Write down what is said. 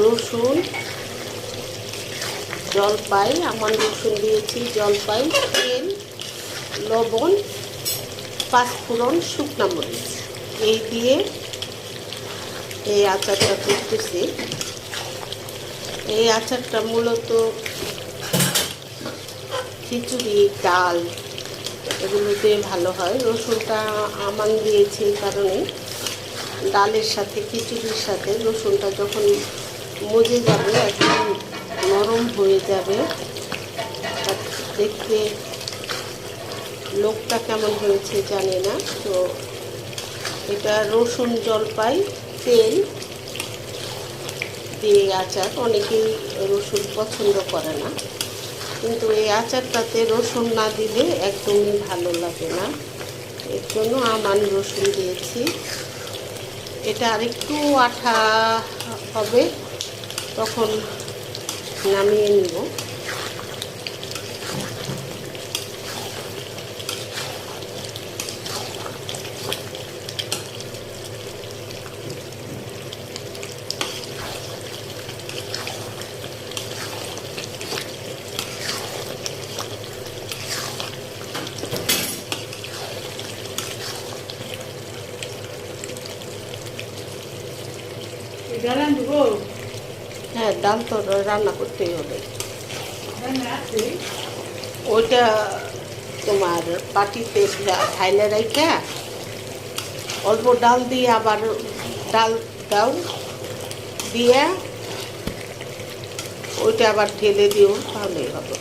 রসুন, জলপাই, আমার রসুন দিয়েছি, জলপাই, তেল, লবণ, পাঁচফোড়ন, শুকনা মরিচ, এই দিয়ে এই আচারটা করতেছি। এই আচারটা মূলত খিচুড়ি, ডাল এগুলোতে ভালো হয়। রসুনটা আমান দিয়েছি এই কারণে, ডালের সাথে খিচুড়ির সাথে রসুনটা যখন মজে যাবে, একদম নরম হয়ে যাবে, দেখতে লোকটা কেমন হয়েছে জানি না। তো এটা রসুন, জলপাই, তেল দিয়ে আচার। অনেকেই রসুন পছন্দ করে না, কিন্তু এই আচারটাতে রসুন না দিলে একদমই ভালো লাগে না, এর জন্য আমান রসুন দিয়েছি। এটা আরেকটু আঠা হবে, তখন নামিয়ে নিব। হ্যাঁ, ডাল তো রান্না করতেই হবে। ওইটা তোমার পাটিতে ঢাইলে রেখে অল্প ডাল দিয়ে আবার ডাল দাও, দিয়ে ওইটা আবার ঢেলে দিও, তাহলেই হবে।